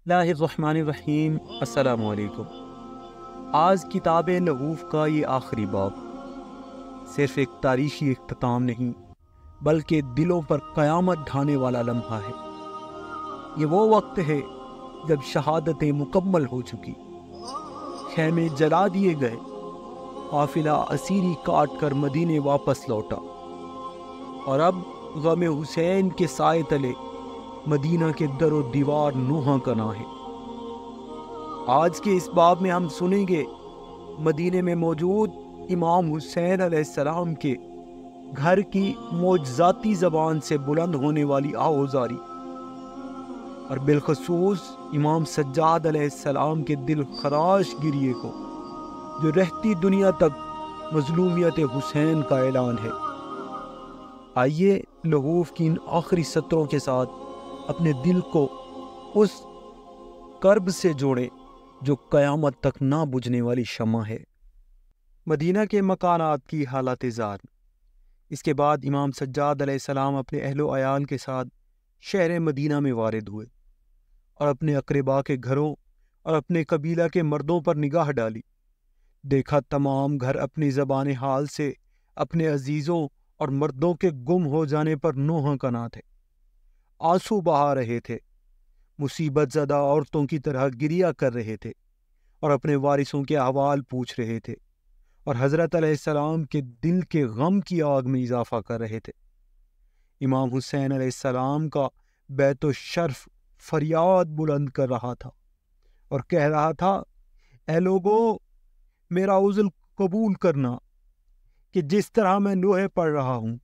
اللہ الرحمن الرحیم۔ السلام علیکم۔ آج کتاب لہوف کا یہ آخری باب صرف ایک تاریخی اختتام نہیں بلکہ دلوں پر قیامت ڈھانے والا لمحہ ہے۔ یہ وہ وقت ہے جب شہادتیں مکمل ہو چکی، خیمے جلا دیے گئے، قافلہ اسیری کاٹ کر مدینے واپس لوٹا، اور اب غم حسین کے سائے تلے مدینہ کے در و دیوار نوحہ کنا ہے۔ آج کے اس باب میں ہم سنیں گے مدینے میں موجود امام حسین علیہ السلام کے گھر کی معجزاتی زبان سے بلند ہونے والی آوازاری، اور بالخصوص امام سجاد علیہ السلام کے دل خراش گریے کو، جو رہتی دنیا تک مظلومیت حسین کا اعلان ہے۔ آئیے لہوف کی ان آخری سطروں کے ساتھ اپنے دل کو اس کرب سے جوڑیں جو قیامت تک نہ بجھنے والی شمع ہے۔ مدینہ کے مکانات کی حالت زار۔ اس کے بعد امام سجاد علیہ السلام اپنے اہل و عیال کے ساتھ شہر مدینہ میں وارد ہوئے اور اپنے اقربا کے گھروں اور اپنے قبیلہ کے مردوں پر نگاہ ڈالی۔ دیکھا تمام گھر اپنی زبان حال سے اپنے عزیزوں اور مردوں کے گم ہو جانے پر نوحہ کنا تھے، آنسو بہا رہے تھے، مصیبت زدہ عورتوں کی طرح گریہ کر رہے تھے اور اپنے وارثوں کے احوال پوچھ رہے تھے، اور حضرت علیہ السلام کے دل کے غم کی آگ میں اضافہ کر رہے تھے۔ امام حسین علیہ السلام کا بیت الشرف فریاد بلند کر رہا تھا اور کہہ رہا تھا، اے لوگو، میرا عذر قبول کرنا کہ جس طرح میں نوحے پڑھ رہا ہوں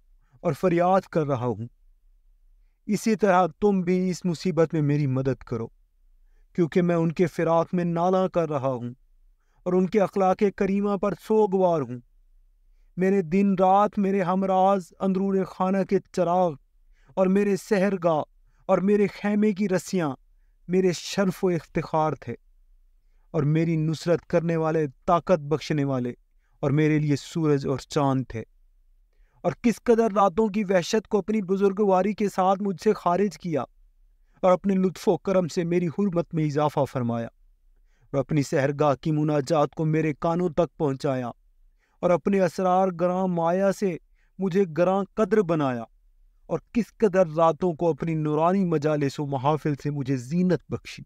اور فریاد کر رہا ہوں، اسی طرح تم بھی اس مصیبت میں میری مدد کرو، کیونکہ میں ان کے فراق میں نالہ کر رہا ہوں اور ان کے اخلاق کریمہ پر سوگوار ہوں۔ میرے دن رات میرے ہمراز اندرون خانہ کے چراغ اور میرے سحرگاہ اور میرے خیمے کی رسیاں میرے شرف و افتخار تھے، اور میری نصرت کرنے والے، طاقت بخشنے والے، اور میرے لیے سورج اور چاند تھے۔ اور کس قدر راتوں کی وحشت کو اپنی بزرگواری کے ساتھ مجھ سے خارج کیا، اور اپنے لطف و کرم سے میری حرمت میں اضافہ فرمایا، اور اپنی سحرگاہ کی مناجات کو میرے کانوں تک پہنچایا، اور اپنے اسرار گراں مایا سے مجھے گراں قدر بنایا، اور کس قدر راتوں کو اپنی نورانی مجالس و محافل سے مجھے زینت بخشی،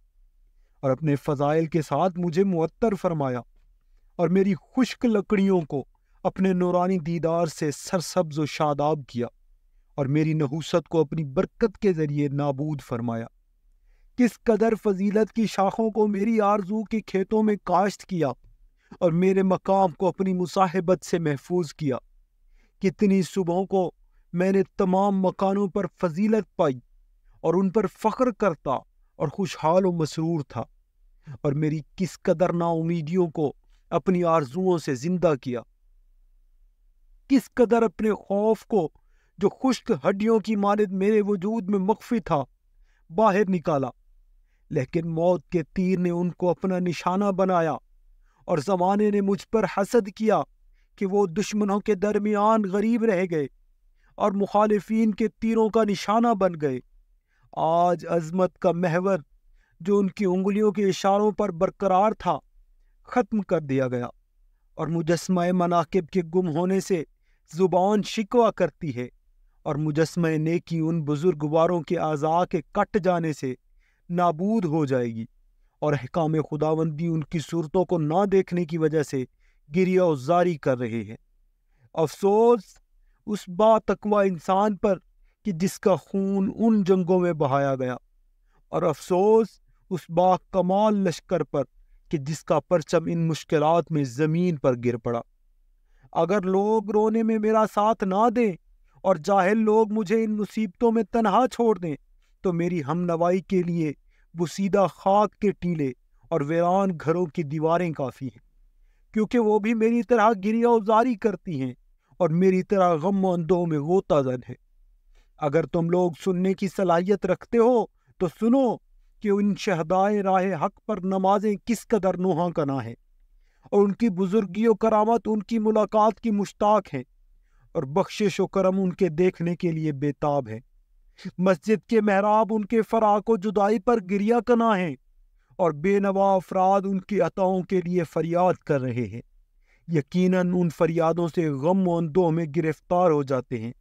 اور اپنے فضائل کے ساتھ مجھے معطر فرمایا، اور میری خشک لکڑیوں کو اپنے نورانی دیدار سے سرسبز و شاداب کیا، اور میری نحوست کو اپنی برکت کے ذریعے نابود فرمایا۔ کس قدر فضیلت کی شاخوں کو میری آرزو کے کھیتوں میں کاشت کیا، اور میرے مقام کو اپنی مصاحبت سے محفوظ کیا۔ کتنی صبحوں کو میں نے تمام مکانوں پر فضیلت پائی اور ان پر فخر کرتا اور خوشحال و مسرور تھا، اور میری کس قدر نا امیدیوں کو اپنی آرزوؤں سے زندہ کیا۔ کس قدر اپنے خوف کو، جو خشک ہڈیوں کی مانند میرے وجود میں مخفی تھا، باہر نکالا، لیکن موت کے تیر نے ان کو اپنا نشانہ بنایا، اور زمانے نے مجھ پر حسد کیا کہ وہ دشمنوں کے درمیان غریب رہ گئے اور مخالفین کے تیروں کا نشانہ بن گئے۔ آج عظمت کا محور جو ان کی انگلیوں کے اشاروں پر برقرار تھا، ختم کر دیا گیا، اور مجسمہ مناقب کے گم ہونے سے زبان شکوہ کرتی ہے، اور مجسمہ نیکی ان بزرگواروں کے اعضاء کے کٹ جانے سے نابود ہو جائے گی، اور احکام خداوندی ان کی صورتوں کو نہ دیکھنے کی وجہ سے گریہ و زاری کر رہے ہیں۔ افسوس اس با تقوی انسان پر کہ جس کا خون ان جنگوں میں بہایا گیا، اور افسوس اس با کمال لشکر پر کہ جس کا پرچم ان مشکلات میں زمین پر گر پڑا۔ اگر لوگ رونے میں میرا ساتھ نہ دیں اور جاہل لوگ مجھے ان مصیبتوں میں تنہا چھوڑ دیں، تو میری ہم نوائی کے لیے بسیدہ خاک کے ٹیلے اور ویران گھروں کی دیواریں کافی ہیں، کیونکہ وہ بھی میری طرح گریہ و زاری کرتی ہیں اور میری طرح غم و اندوہ میں غوطہ زن ہے۔ اگر تم لوگ سننے کی صلاحیت رکھتے ہو تو سنو کہ ان شہدائے راہ حق پر نمازیں کس قدر نوحہ کنا ہے، اور ان کی بزرگی و کرامت ان کی ملاقات کی مشتاق ہیں، اور بخشش و کرم ان کے دیکھنے کے لیے بے تاب ہے۔ مسجد کے محراب ان کے فراق و جدائی پر گریہ کنا ہیں، اور بے نوا افراد ان کی عطاؤں کے لیے فریاد کر رہے ہیں۔ یقیناً ان فریادوں سے غم و اندوہ میں گرفتار ہو جاتے ہیں،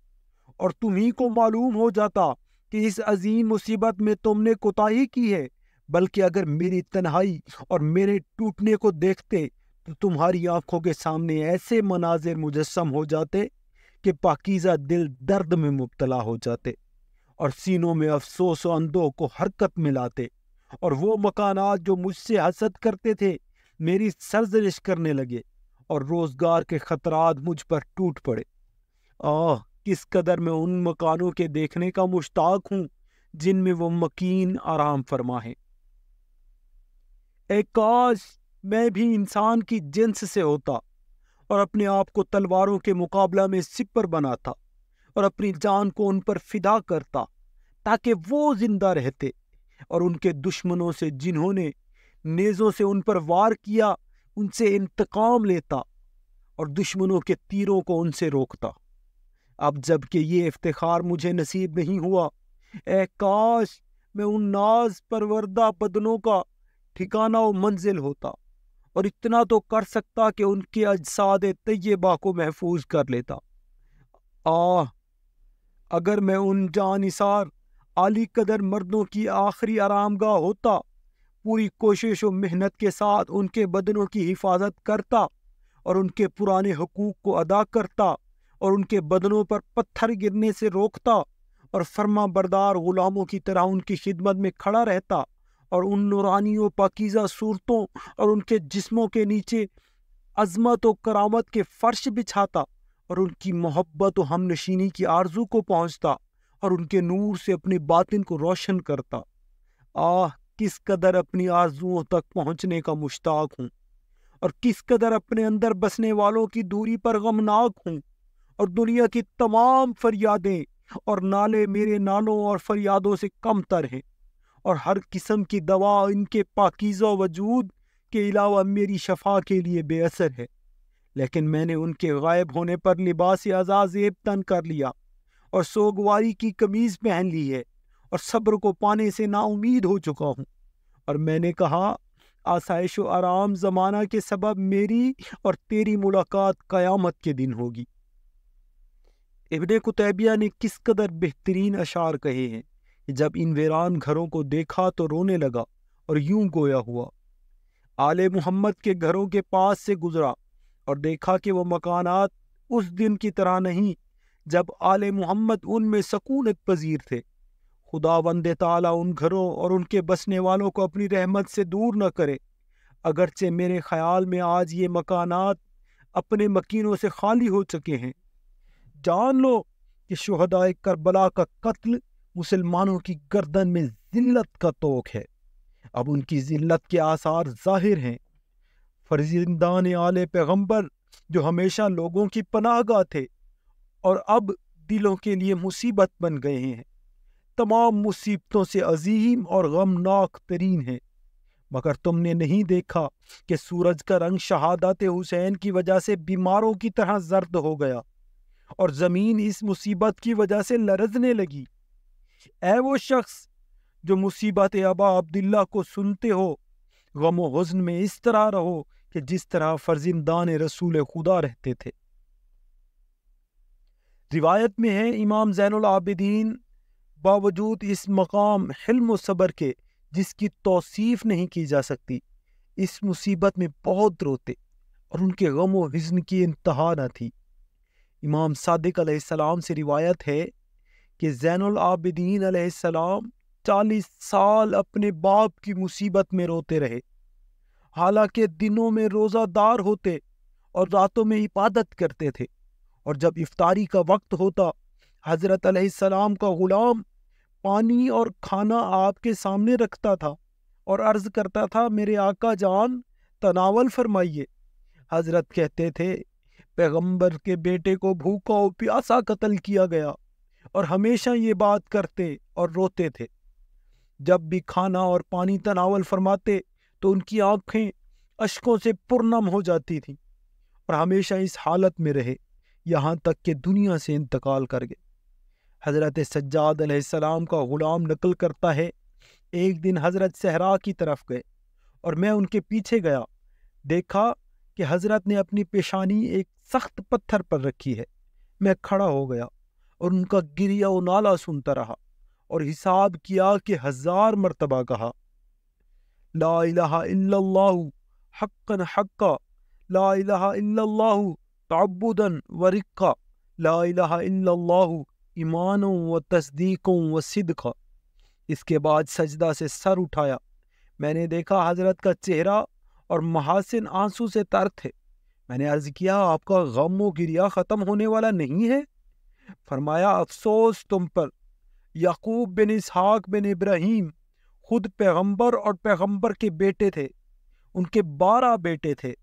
اور تمہیں کو معلوم ہو جاتا کہ اس عظیم مصیبت میں تم نے کوتاہی کی ہے، بلکہ اگر میری تنہائی اور میرے ٹوٹنے کو دیکھتے تو تمہاری آنکھوں کے سامنے ایسے مناظر مجسم ہو جاتے کہ پاکیزہ دل درد میں مبتلا ہو جاتے، اور سینوں میں افسوس و اندوہ کو حرکت میں لاتے، اور وہ مکانات جو مجھ سے حسد کرتے تھے میری سرزنش کرنے لگے، اور روزگار کے خطرات مجھ پر ٹوٹ پڑے۔ آہ، کس قدر میں ان مکانوں کے دیکھنے کا مشتاق ہوں جن میں وہ مکین آرام فرما ہے۔ اے کاش میں بھی انسان کی جنس سے ہوتا اور اپنے آپ کو تلواروں کے مقابلہ میں سپر بناتا اور اپنی جان کو ان پر فدا کرتا، تاکہ وہ زندہ رہتے، اور ان کے دشمنوں سے جنہوں نے نیزوں سے ان پر وار کیا ان سے انتقام لیتا، اور دشمنوں کے تیروں کو ان سے روکتا۔ اب جب کہ یہ افتخار مجھے نصیب نہیں ہوا، اے کاش میں ان ناز پروردہ بدنوں کا ٹھکانہ و منزل ہوتا، اور اتنا تو کر سکتا کہ ان کے اجساد طیبہ کو محفوظ کر لیتا۔ آہ، اگر میں ان جان نثار عالی قدر مردوں کی آخری آرام گاہ ہوتا، پوری کوشش و محنت کے ساتھ ان کے بدنوں کی حفاظت کرتا اور ان کے پرانے حقوق کو ادا کرتا، اور ان کے بدنوں پر پتھر گرنے سے روکتا، اور فرما بردار غلاموں کی طرح ان کی خدمت میں کھڑا رہتا، اور ان نورانی و پاکیزہ صورتوں اور ان کے جسموں کے نیچے عظمت و کرامت کے فرش بچھاتا، اور ان کی محبت و ہم نشینی کی آرزو کو پہنچتا، اور ان کے نور سے اپنے باطن کو روشن کرتا۔ آہ، کس قدر اپنی آرزوؤں تک پہنچنے کا مشتاق ہوں، اور کس قدر اپنے اندر بسنے والوں کی دوری پر غمناک ہوں، اور دنیا کی تمام فریادیں اور نالے میرے نالوں اور فریادوں سے کم تر ہیں، اور ہر قسم کی دوا ان کے پاکیزہ وجود کے علاوہ میری شفا کے لیے بے اثر ہے۔ لیکن میں نے ان کے غائب ہونے پر لباس عزازیب تن کر لیا، اور سوگواری کی قمیض پہن لی ہے، اور صبر کو پانے سے نا امید ہو چکا ہوں، اور میں نے کہا آسائش و آرام زمانہ کے سبب میری اور تیری ملاقات قیامت کے دن ہوگی۔ ابن قتیبیہ نے کس قدر بہترین اشعار کہے ہیں کہ جب ان ویران گھروں کو دیکھا تو رونے لگا، اور یوں گویا ہوا۔ آل محمد کے گھروں کے پاس سے گزرا اور دیکھا کہ وہ مکانات اس دن کی طرح نہیں جب آل محمد ان میں سکونت پذیر تھے۔ خداوند تعالیٰ ان گھروں اور ان کے بسنے والوں کو اپنی رحمت سے دور نہ کرے، اگرچہ میرے خیال میں آج یہ مکانات اپنے مکینوں سے خالی ہو چکے ہیں۔ جان لو کہ شہدائے کربلا کا قتل مسلمانوں کی گردن میں ذلت کا طوق ہے۔ اب ان کی ذلت کے آثار ظاہر ہیں۔ فرزندان آل پیغمبر جو ہمیشہ لوگوں کی پناہ گاہ تھے، اور اب دلوں کے لیے مصیبت بن گئے ہیں، تمام مصیبتوں سے عظیم اور غمناک ترین ہیں۔ مگر تم نے نہیں دیکھا کہ سورج کا رنگ شہادت حسین کی وجہ سے بیماروں کی طرح زرد ہو گیا، اور زمین اس مصیبت کی وجہ سے لرزنے لگی۔ اے وہ شخص جو مصیبت ابا عبداللہ کو سنتے ہو، غم و حزن میں اس طرح رہو کہ جس طرح فرزندان رسول خدا رہتے تھے۔ روایت میں ہے امام زین العابدین باوجود اس مقام حلم و صبر کے جس کی توصیف نہیں کی جا سکتی، اس مصیبت میں بہت روتے، اور ان کے غم و حزن کی انتہا نہ تھی۔ امام صادق علیہ السلام سے روایت ہے کہ زین العابدین علیہ السلام 40 سال اپنے باپ کی مصیبت میں روتے رہے، حالانکہ دنوں میں روزہ دار ہوتے اور راتوں میں عبادت کرتے تھے، اور جب افطاری کا وقت ہوتا حضرت علیہ السلام کا غلام پانی اور کھانا آپ کے سامنے رکھتا تھا اور عرض کرتا تھا میرے آقا جان تناول فرمائیے۔ حضرت کہتے تھے پیغمبر کے بیٹے کو بھوکا و پیاسا قتل کیا گیا، اور ہمیشہ یہ بات کرتے اور روتے تھے۔ جب بھی کھانا اور پانی تناول فرماتے تو ان کی آنکھیں اشکوں سے پرنم ہو جاتی تھیں، اور ہمیشہ اس حالت میں رہے یہاں تک کہ دنیا سے انتقال کر گئے۔ حضرت سجاد علیہ السلام کا غلام نقل کرتا ہے ایک دن حضرت صحرا کی طرف گئے اور میں ان کے پیچھے گیا۔ دیکھا کہ حضرت نے اپنی پیشانی ایک سخت پتھر پر رکھی ہے۔ میں کھڑا ہو گیا اور ان کا گریہ و نالہ سنتا رہا اور حساب کیا کہ 1000 مرتبہ کہا لا الہ الا اللہ حقا حقا، لا الہ الا اللہ تعبدا و رقا، لا الہ الا اللہ ایمان و تصدیق و صدق۔ اس کے بعد سجدہ سے سر اٹھایا۔ میں نے دیکھا حضرت کا چہرہ اور محاسن آنسو سے تر تھے۔ میں نے عرض کیا آپ کا غم و گریہ ختم ہونے والا نہیں ہے؟ فرمایا افسوس تم پر، یعقوب بن اسحاق بن ابراہیم خود پیغمبر اور پیغمبر کے بیٹے تھے، ان کے 12 بیٹے تھے۔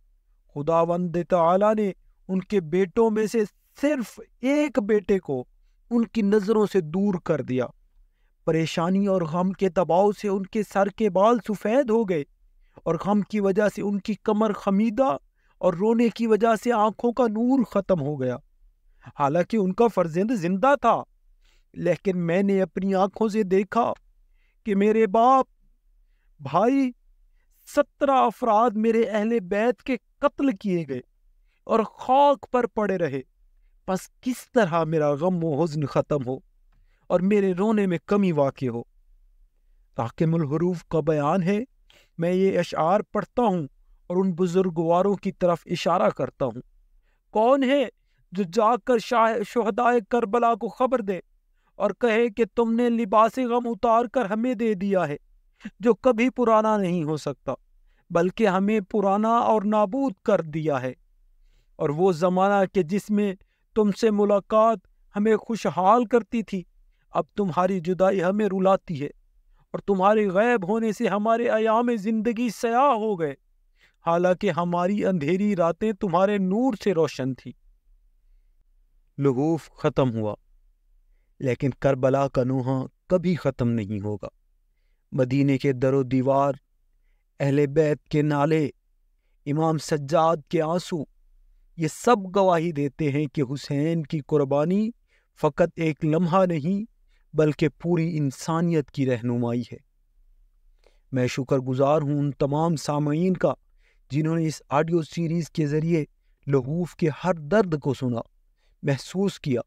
خداوند تعالی نے ان کے بیٹوں میں سے صرف ایک بیٹے کو ان کی نظروں سے دور کر دیا۔ پریشانی اور غم کے دباؤ سے ان کے سر کے بال سفید ہو گئے اور غم کی وجہ سے ان کی کمر خمیدہ اور رونے کی وجہ سے آنکھوں کا نور ختم ہو گیا۔ حالانکہ ان کا فرزند زندہ تھا، لیکن میں نے اپنی آنکھوں سے دیکھا کہ میرے باپ، بھائی، 17 افراد میرے اہل بیت کے قتل کیے گئے اور خاک پر پڑے رہے۔ پس کس طرح میرا غم و حزن ختم ہو اور میرے رونے میں کمی واقع ہو؟ تحکیم الحروف کا بیان ہے، میں یہ اشعار پڑھتا ہوں اور ان بزرگواروں کی طرف اشارہ کرتا ہوں۔ کون ہے جو جا کر شہدائے کربلا کو خبر دے اور کہے کہ تم نے لباس غم اتار کر ہمیں دے دیا ہے، جو کبھی پرانا نہیں ہو سکتا بلکہ ہمیں پرانا اور نابود کر دیا ہے؟ اور وہ زمانہ کہ جس میں تم سے ملاقات ہمیں خوشحال کرتی تھی، اب تمہاری جدائی ہمیں رلاتی ہے اور تمہارے غائب ہونے سے ہمارے ایام زندگی سیاہ ہو گئے، حالانکہ ہماری اندھیری راتیں تمہارے نور سے روشن تھی۔ لحوف ختم ہوا، لیکن کربلا کا نوحہ کبھی ختم نہیں ہوگا۔ مدینے کے در و دیوار، اہل بیت کے نالے، امام سجاد کے آنسو، یہ سب گواہی دیتے ہیں کہ حسین کی قربانی فقط ایک لمحہ نہیں بلکہ پوری انسانیت کی رہنمائی ہے۔ میں شکر گزار ہوں ان تمام سامعین کا جنہوں نے اس آڈیو سیریز کے ذریعے لحوف کے ہر درد کو سنا، محسوس کیا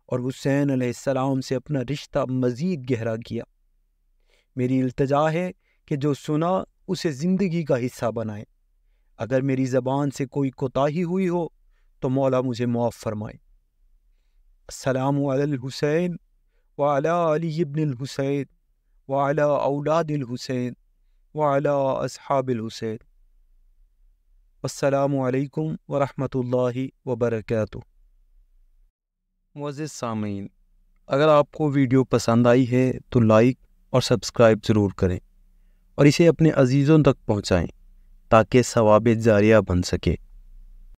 اور حسین علیہ السلام سے اپنا رشتہ مزید گہرا کیا۔ میری التجا ہے کہ جو سنا اسے زندگی کا حصہ بنائے۔ اگر میری زبان سے کوئی کوتاہی ہوئی ہو تو مولا مجھے معاف فرمائے۔ السلام علی الحسین وعلی علی ابن الحسین وعلی اولاد الحسین وعلی اصحاب الحسین۔ السلام علیکم ورحمۃ اللہ وبرکاتہ۔ معزز سامعین، اگر آپ کو ویڈیو پسند آئی ہے تو لائک اور سبسکرائب ضرور کریں اور اسے اپنے عزیزوں تک پہنچائیں تاکہ ثواب جاریہ بن سکے۔